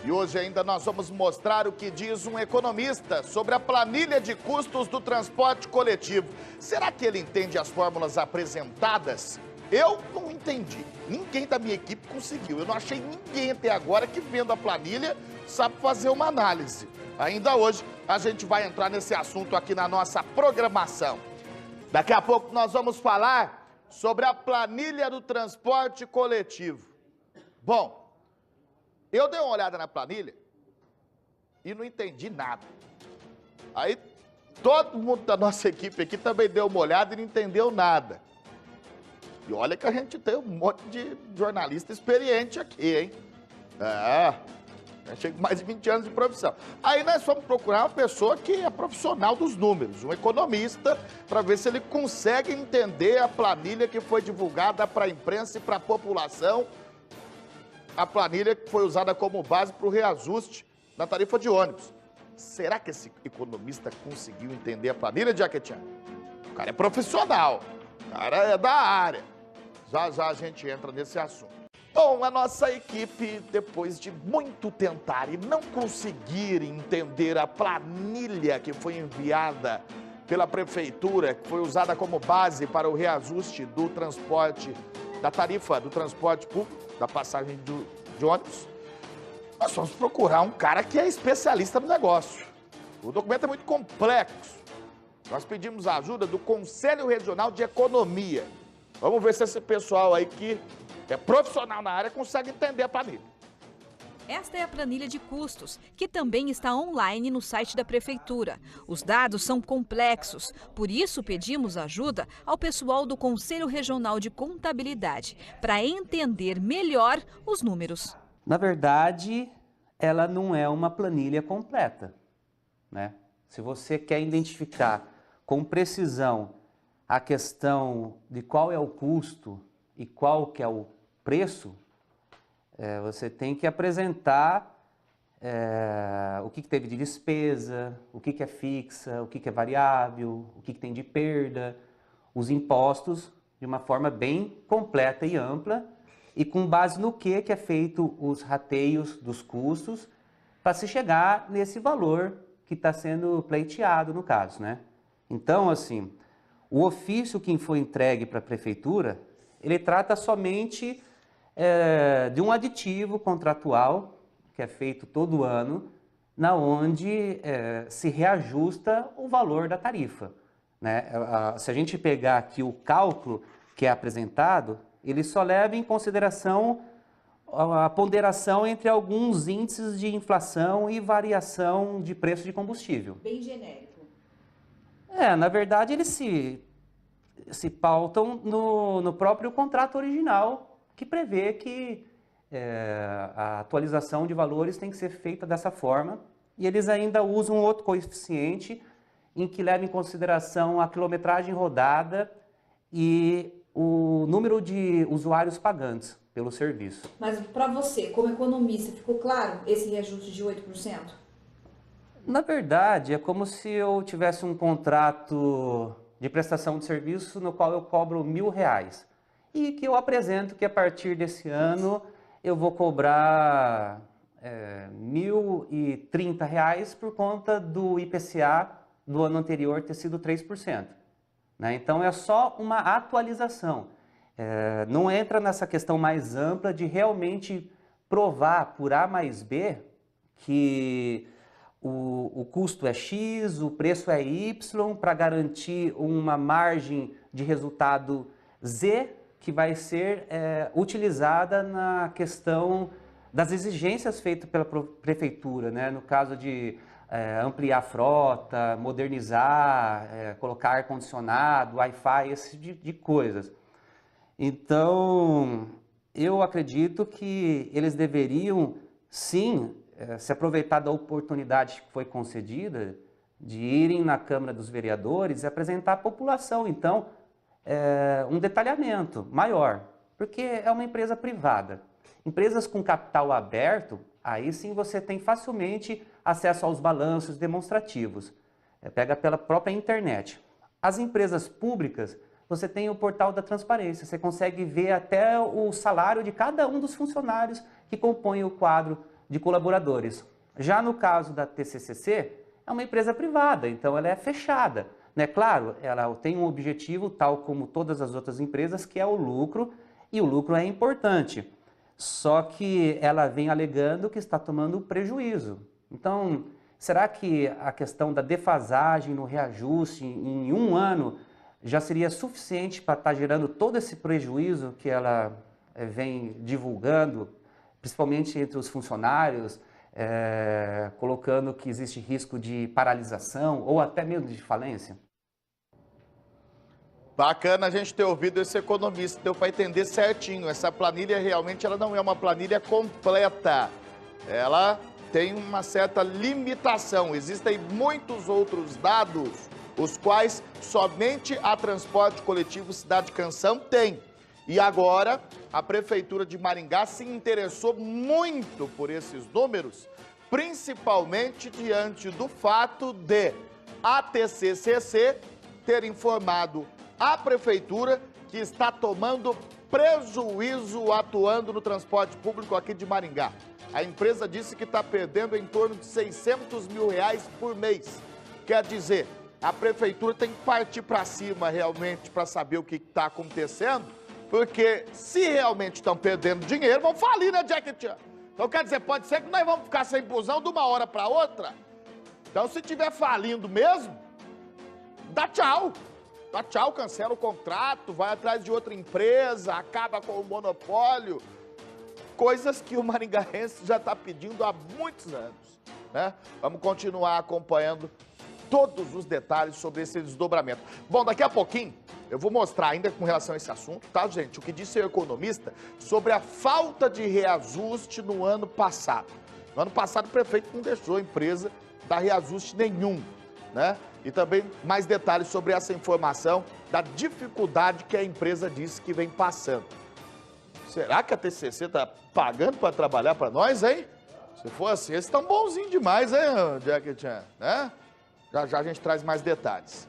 E hoje ainda nós vamos mostrar o que diz um economista sobre a planilha de custos do transporte coletivo. Será que ele entende as fórmulas apresentadas? Eu não entendi. Ninguém da minha equipe conseguiu. Eu não achei ninguém até agora que, vendo a planilha, sabe fazer uma análise. Ainda hoje, a gente vai entrar nesse assunto aqui na nossa programação. Daqui a pouco nós vamos falar sobre a planilha do transporte coletivo. Bom, eu dei uma olhada na planilha e não entendi nada. Aí, todo mundo da nossa equipe aqui também deu uma olhada e não entendeu nada. E olha que a gente tem um monte de jornalista experiente aqui, hein? Chega com mais de 20 anos de profissão. Aí nós fomos procurar uma pessoa que é profissional dos números, um economista, para ver se ele consegue entender a planilha que foi divulgada para a imprensa e para a população. A planilha que foi usada como base para o reajuste na tarifa de ônibus. Será que esse economista conseguiu entender a planilha, Jaquetian? O cara é profissional, o cara é da área. Já já a gente entra nesse assunto. Bom, a nossa equipe, depois de muito tentar e não conseguir entender a planilha que foi enviada pela prefeitura, que foi usada como base para o reajuste do transporte, da tarifa do transporte público, da passagem de ônibus, nós vamos procurar um cara que é especialista no negócio. O documento é muito complexo. Nós pedimos a ajuda do Conselho Regional de Economia. Vamos ver se esse pessoal aí que é profissional na área consegue entender a planilha. Esta é a planilha de custos, que também está online no site da Prefeitura. Os dados são complexos, por isso pedimos ajuda ao pessoal do Conselho Regional de Contabilidade, para entender melhor os números. Na verdade, ela não é uma planilha completa, né? Se você quer identificar com precisão a questão de qual é o custo e qual que é o preço, você tem que apresentar o que teve de despesa, o que é fixa, o que é variável, o que tem de perda, os impostos, de uma forma bem completa e ampla, e com base no que é feito os rateios dos custos, para se chegar nesse valor que está sendo pleiteado no caso, né? Então, assim, o ofício que foi entregue para a Prefeitura, ele trata somente de um aditivo contratual, que é feito todo ano, na onde se reajusta o valor da tarifa, né? Se a gente pegar aqui o cálculo que é apresentado, ele só leva em consideração a ponderação entre alguns índices de inflação e variação de preço de combustível. Bem genérico. Na verdade, eles se pautam no próprio contrato original, que prevê que a atualização de valores tem que ser feita dessa forma, e eles ainda usam outro coeficiente em que leva em consideração a quilometragem rodada e o número de usuários pagantes pelo serviço. Mas para você, como economista, ficou claro esse reajuste de 8%? Na verdade, é como se eu tivesse um contrato de prestação de serviço no qual eu cobro R$1.000 e que eu apresento que a partir desse ano eu vou cobrar R$1.030 por conta do IPCA do ano anterior ter sido 3%. Né? Então é só uma atualização. Não entra nessa questão mais ampla de realmente provar por A mais B que o custo é X, o preço é Y, para garantir uma margem de resultado Z, que vai ser utilizada na questão das exigências feitas pela prefeitura, né? No caso de ampliar a frota, modernizar, colocar ar-condicionado, Wi-Fi, esse tipo de coisas. Então, eu acredito que eles deveriam, sim, se aproveitar da oportunidade que foi concedida de irem na Câmara dos Vereadores e apresentar à população, então, um detalhamento maior, porque é uma empresa privada. Empresas com capital aberto, aí sim você tem facilmente acesso aos balanços demonstrativos, pega pela própria internet. As empresas públicas, você tem o portal da transparência, você consegue ver até o salário de cada um dos funcionários que compõem o quadro de colaboradores. Já no caso da TCCC, é uma empresa privada, então ela é fechada. Né? Claro, ela tem um objetivo, tal como todas as outras empresas, que é o lucro, e o lucro é importante. Só que ela vem alegando que está tomando prejuízo. Então, será que a questão da defasagem no reajuste em um ano já seria suficiente para estar gerando todo esse prejuízo que ela vem divulgando, principalmente entre os funcionários, colocando que existe risco de paralisação ou até mesmo de falência? Bacana a gente ter ouvido esse economista, deu para entender certinho. Essa planilha realmente ela não é uma planilha completa. Ela tem uma certa limitação. Existem muitos outros dados, os quais somente a Transporte Coletivo Cidade Canção tem. E agora, a Prefeitura de Maringá se interessou muito por esses números, principalmente diante do fato de a TCCC ter informado a Prefeitura que está tomando prejuízo atuando no transporte público aqui de Maringá. A empresa disse que está perdendo em torno de R$600 mil por mês. Quer dizer, a Prefeitura tem que partir para cima realmente para saber o que está acontecendo, porque se realmente estão perdendo dinheiro, vão falir, né, Jack Chan? Então, quer dizer, pode ser que nós vamos ficar sem busão de uma hora para outra. Então, se estiver falindo mesmo, dá tchau. Dá tchau, cancela o contrato, vai atrás de outra empresa, acaba com o monopólio. Coisas que o maringaense já está pedindo há muitos anos, né? Vamos continuar acompanhando todos os detalhes sobre esse desdobramento. Bom, daqui a pouquinho eu vou mostrar ainda com relação a esse assunto, tá, gente? O que disse o economista sobre a falta de reajuste no ano passado. No ano passado o prefeito não deixou a empresa dar reajuste nenhum, né? E também mais detalhes sobre essa informação da dificuldade que a empresa disse que vem passando. Será que a TCC está pagando para trabalhar para nós, hein? Se for assim, eles estão bonzinhos demais, hein, Jack Chan, né? Já já a gente traz mais detalhes.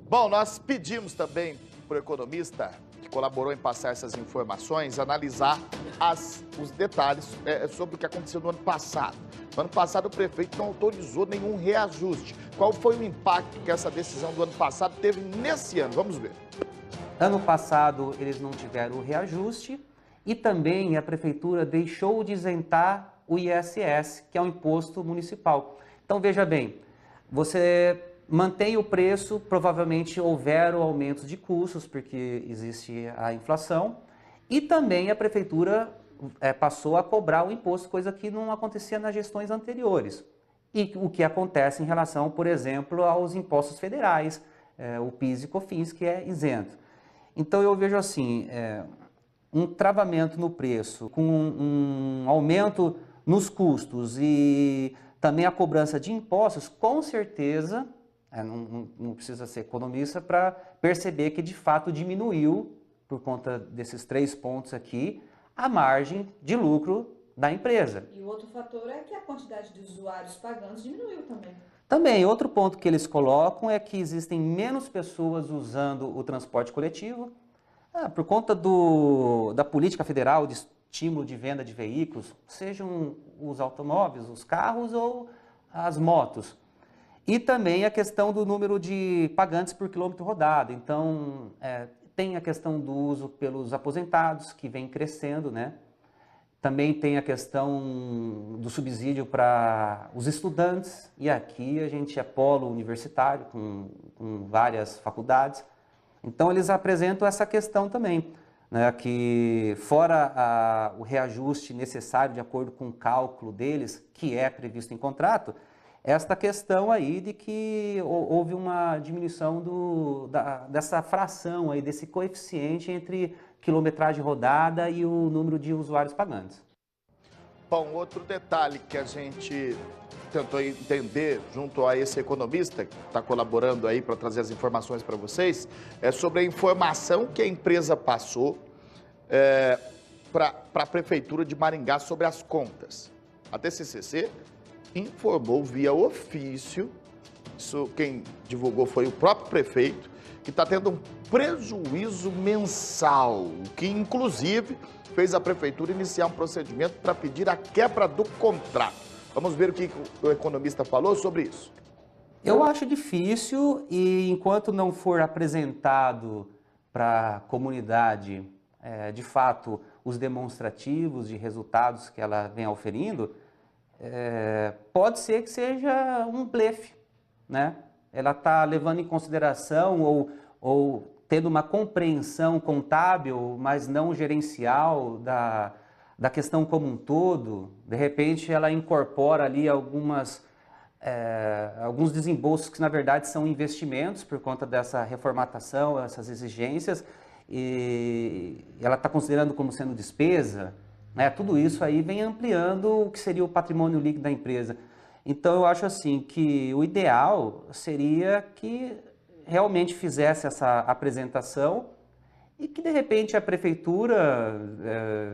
Bom, nós pedimos também para o economista que colaborou em passar essas informações, analisar os detalhes sobre o que aconteceu no ano passado. No ano passado o prefeito não autorizou nenhum reajuste. Qual foi o impacto que essa decisão do ano passado teve nesse ano? Vamos ver. Ano passado eles não tiveram o reajuste e também a prefeitura deixou de isentar o ISS, que é um imposto municipal. Então veja bem, você mantém o preço, provavelmente houveram aumentos de custos, porque existe a inflação, e também a prefeitura passou a cobrar o imposto, coisa que não acontecia nas gestões anteriores. E o que acontece em relação, por exemplo, aos impostos federais, o PIS e COFINS, que é isento. Então eu vejo assim, um travamento no preço, com um aumento nos custos e também a cobrança de impostos, com certeza, não precisa ser economista para perceber que de fato diminuiu, por conta desses 3 pontos aqui, a margem de lucro da empresa. E o outro fator é que a quantidade de usuários pagantes diminuiu também. Também, outro ponto que eles colocam é que existem menos pessoas usando o transporte coletivo, por conta da política federal de estímulo de venda de veículos, sejam os automóveis, os carros ou as motos. E também a questão do número de pagantes por quilômetro rodado. Então, tem a questão do uso pelos aposentados, que vem crescendo, né? Também tem a questão do subsídio para os estudantes, e aqui a gente é polo universitário, com várias faculdades. Então, eles apresentam essa questão também, né? Que fora o reajuste necessário de acordo com o cálculo deles, que é previsto em contrato, esta questão aí de que houve uma diminuição dessa fração aí, desse coeficiente entre quilometragem rodada e o número de usuários pagantes. Bom, outro detalhe que a gente tentou entender junto a esse economista que está colaborando aí para trazer as informações para vocês, é sobre a informação que a empresa passou para a Prefeitura de Maringá sobre as contas. A TCCC informou via ofício isso quem divulgou foi o próprio prefeito, que está tendo um prejuízo mensal, que inclusive fez a prefeitura iniciar um procedimento para pedir a quebra do contrato. Vamos ver o que o economista falou sobre isso. Eu acho difícil e enquanto não for apresentado para a comunidade, de fato, os demonstrativos de resultados que ela vem auferindo, pode ser que seja um blefe, né? Ela está levando em consideração ou tendo uma compreensão contábil, mas não gerencial da questão como um todo. De repente, ela incorpora ali alguns desembolsos que, na verdade, são investimentos por conta dessa reformatação, essas exigências, e ela está considerando como sendo despesa, né? Tudo isso aí vem ampliando o que seria o patrimônio líquido da empresa. Então, eu acho assim que o ideal seria que realmente fizesse essa apresentação e que, de repente, a prefeitura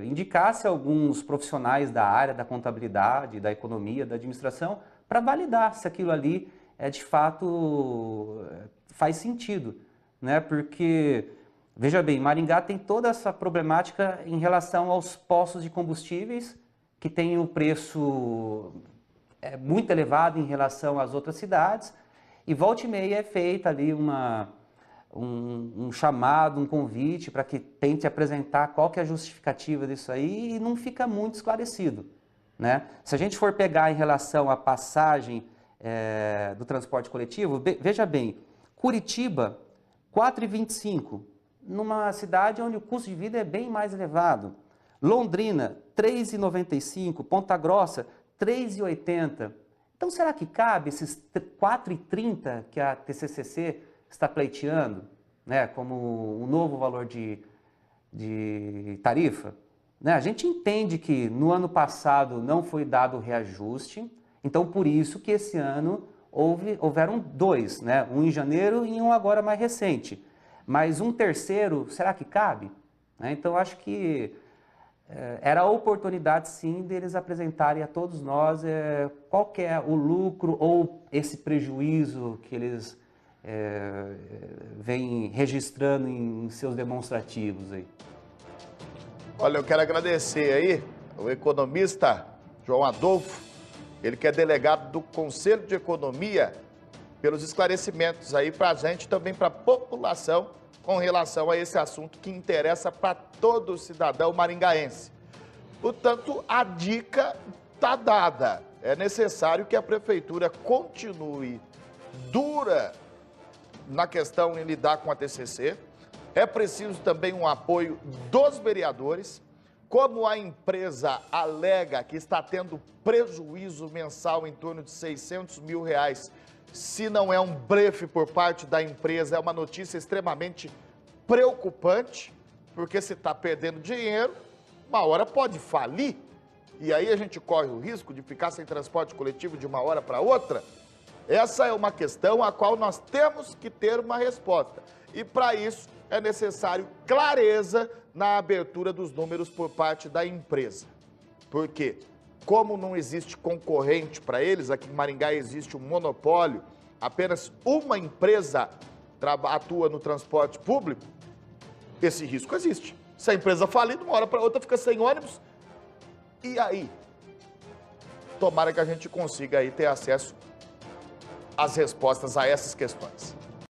indicasse alguns profissionais da área da contabilidade, da economia, da administração, para validar se aquilo ali, de fato, faz sentido, né? Porque, veja bem, Maringá tem toda essa problemática em relação aos postos de combustíveis, que tem o preço muito elevado em relação às outras cidades, e volta e meia é feita ali um chamado, um convite para que tente apresentar qual que é a justificativa disso aí e não fica muito esclarecido, né? Se a gente for pegar em relação à passagem do transporte coletivo, veja bem, Curitiba, 4,25, numa cidade onde o custo de vida é bem mais elevado. Londrina, 3,95, Ponta Grossa, 3,80. Então, será que cabe esses 4,30 que a TCCC está pleiteando, né, como um novo valor de tarifa? Né? A gente entende que no ano passado não foi dado o reajuste, então por isso que esse ano houveram dois, né? Um em janeiro e um agora mais recente. Mas um terceiro, será que cabe? Né? Então, acho que era a oportunidade, sim, deles apresentarem a todos nós qual que é o lucro ou esse prejuízo que eles vêm registrando em seus demonstrativos aí. Olha, eu quero agradecer aí o economista João Adolfo, ele que é delegado do Conselho de Economia, pelos esclarecimentos aí para a gente, também para a população, com relação a esse assunto que interessa para todo cidadão maringaense. Portanto, a dica está dada. É necessário que a prefeitura continue dura na questão em lidar com a TCC. É preciso também um apoio dos vereadores. Como a empresa alega que está tendo prejuízo mensal em torno de R$600 mil, se não é um blefe por parte da empresa, é uma notícia extremamente preocupante, porque se está perdendo dinheiro, uma hora pode falir, e aí a gente corre o risco de ficar sem transporte coletivo de uma hora para outra. Essa é uma questão a qual nós temos que ter uma resposta, e para isso é necessário clareza na abertura dos números por parte da empresa. Por quê? Como não existe concorrente para eles, aqui em Maringá existe um monopólio, apenas uma empresa atua no transporte público, esse risco existe. Se a empresa falir, de uma hora para outra fica sem ônibus, e aí? Tomara que a gente consiga aí ter acesso às respostas a essas questões.